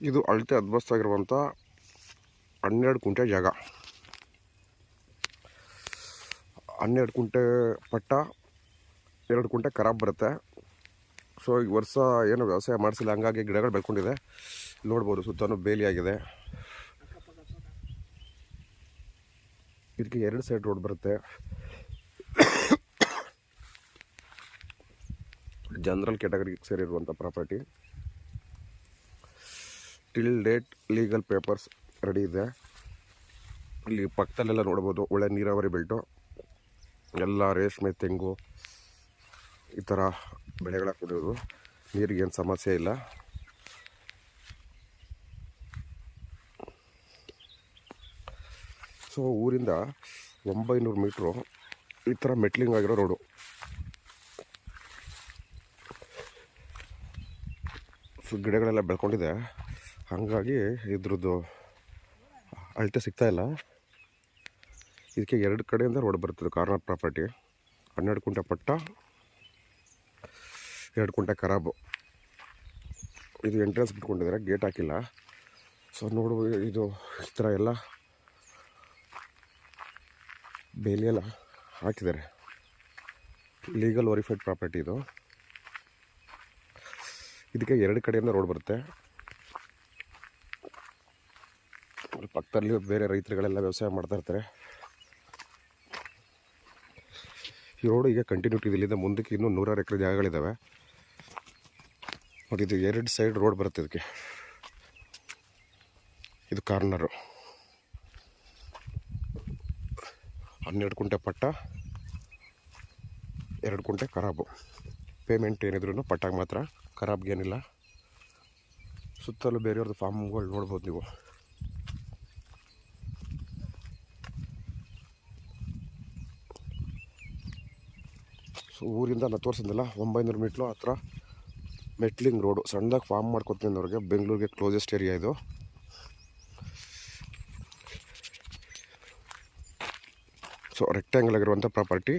ಇದು ಅಳತೆ ಅದ್ಭುತವಾಗಿರುವಂಥ 12 ಕುಂಟೆ ಜಾಗ. 12 ಕುಂಟೆ ಪಟ್ಟ, 2 ಕುಂಟೆ ಖರಾಬ್ ಬರುತ್ತೆ. ಸೊ ಈ ವರ್ಷ ಏನು ವ್ಯವಸಾಯ ಮಾಡಿಸಿಲ್ಲ, ಹಂಗಾಗಿ ಗಿಡಗಳು ಬೆಳ್ಕೊಂಡಿದೆ. ನೋಡ್ಬೋದು ಸುತ್ತಲೂ ಬೇಲಿ ಆಗಿದೆ. ಇದಕ್ಕೆ 2 ಸೈಡ್ ರೋಡ್ ಬರುತ್ತೆ. ಜನರಲ್ ಕ್ಯಾಟಗರಿಗೆ ಸೇರಿರುವಂಥ property. Till date legal papers ready ಇದೆ. ಇಲ್ಲಿ ಪಕ್ಕದಲ್ಲೆಲ್ಲ ನೋಡ್ಬೋದು ಒಳ್ಳೆ ನೀರಾವರಿ ಬೆಲ್ಟು, ಎಲ್ಲ ರೇಷ್ಮೆ, ತೆಂಗು ಈ ಥರ ಬೆಳೆಗಳ ಕುಡಿಯೋದು. ನೀರಿಗೇನು ಸಮಸ್ಯೆ ಇಲ್ಲ. ಸೊ ಊರಿಂದ 900 ಮೀಟ್ರು ಈ ಥರ ಮೆಟ್ಲಿಂಗ್ ಆಗಿರೋ ರೋಡು. ಸೊ ಗಿಡಗಳೆಲ್ಲ ಬೆಳ್ಕೊಂಡಿದೆ, ಹಾಗಾಗಿ ಇದ್ರದ್ದು ಅಳತೆ ಸಿಗ್ತಾಯಿಲ್ಲ. ಇದಕ್ಕೆ 2 ಕಡೆಯಿಂದ ರೋಡ್ ಬರ್ತದೆ. ಕಾರ್ನರ್ ಪ್ರಾಪರ್ಟಿ, 12 ಕುಂಟೆ ಪಟ್ಟ, 2 ಕುಂಟೆ ಖರಾಬು. ಇದು ಎಂಟ್ರೆನ್ಸ್ ಬಿಟ್ಕೊಂಡಿದ್ದಾರೆ, ಗೇಟ್ ಹಾಕಿಲ್ಲ. ಸೊ ನೋಡ್ಬೋದು, ಇದು ಈ ಥರ ಎಲ್ಲ ಬೇಲಿಯೆಲ್ಲ ಹಾಕಿದ್ದಾರೆ. ಲೀಗಲ್ ವೆರಿಫೈಡ್ ಪ್ರಾಪರ್ಟಿ ಇದು. ಇದಕ್ಕೆ 2 ಕಡೆಯಿಂದ ರೋಡ್ ಬರುತ್ತೆ. ಪಕ್ಕದಲ್ಲಿ ಬೇರೆ ರೈತರುಗಳೆಲ್ಲ ವ್ಯವಸಾಯ ಮಾಡ್ತಾ ಇರ್ತಾರೆ. ಈ ರೋಡು ಈಗ ಕಂಟಿನ್ಯೂಟಿ ಇಲ್ಲಿಂದ ಮುಂದಕ್ಕೆ ಇನ್ನೂ 100 ಎಕರೆ ಜಾಗಗಳಿದ್ದಾವೆ. ನೋಡಿ, ಇದು 2 ಸೈಡ್ ರೋಡ್ ಬರುತ್ತೆ ಇದಕ್ಕೆ. ಇದು ಕಾರ್ನರು, 12 ಕುಂಟೆ ಪಟ್ಟ, 2 ಕುಂಟೆ ಖರಾಬು. ಪೇಮೆಂಟ್ ಏನಿದ್ರು ಪಟ್ಟಾಗ ಮಾತ್ರ, ಖರಾಬ್ಗೇನಿಲ್ಲ. ಸುತ್ತಲೂ ಬೇರೆಯವ್ರದ್ದು ಫಾರ್ಮ್ಗಳು ನೋಡ್ಬೋದು ನೀವು. ಸೊ ಊರಿಂದ ನಾನು ತೋರಿಸಿದ್ನಲ್ಲ 900 ಮೀಟ್ರು ಹತ್ರ ಮೆಟ್ಲಿಂಗ್ ರೋಡು. ಸಣ್ಣದಾಗಿ ಫಾರ್ಮ್ ಮಾಡ್ಕೊತೀನಿ ಅವ್ರಿಗೆ. ಬೆಂಗಳೂರಿಗೆ ಕ್ಲೋಸೆಸ್ಟ್ ಏರಿಯಾ ಇದು. ಸೊ ರೆಕ್ಟ್ಯಾಂಗಲ್ ಆಗಿರುವಂಥ ಪ್ರಾಪರ್ಟಿ,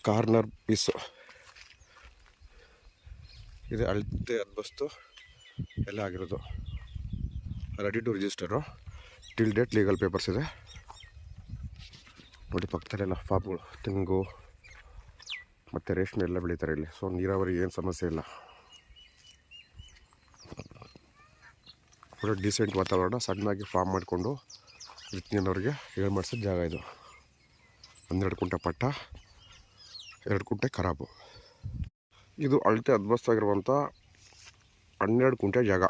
ಕಾರ್ನರ್ ಪೀಸು. ಇದು ಅಳತೆ ಅದ್ಬಸ್ತು ಎಲ್ಲ ಆಗಿರೋದು. Ready to register. Till date legal papers ಇದೆ. ನೋಡಿ, ಪಕ್ಕದಲ್ಲೆಲ್ಲ ಫಾರ್ಮ್ಗಳು, ತೆಂಗು ಮತ್ತು ರೇಷ್ಮೆ ಎಲ್ಲ ಬೆಳೀತಾರೆ ಇಲ್ಲಿ. ಸೊ ನೀರಾವರಿ ಏನು ಸಮಸ್ಯೆ ಇಲ್ಲ. ಕೂಡ ಡೀಸೆಂಟ್ ವಾತಾವರಣ. ಸಣ್ಣದಾಗಿ ಫಾರ್ಮ್ ಮಾಡಿಕೊಂಡು ಇರ್ತೀನವ್ರಿಗೆ ಹೇಳಿ ಮಾಡಿಸೋದು ಜಾಗ ಇದು. 12 ಕುಂಟೆ ಪಟ್ಟ, 2 ಕುಂಟೆ ಖರಾಬು. ಇದು ಅಳತೆ ಅದ್ಭುತವಾಗಿರುವಂಥ 12 ಕುಂಟೆ ಜಾಗ.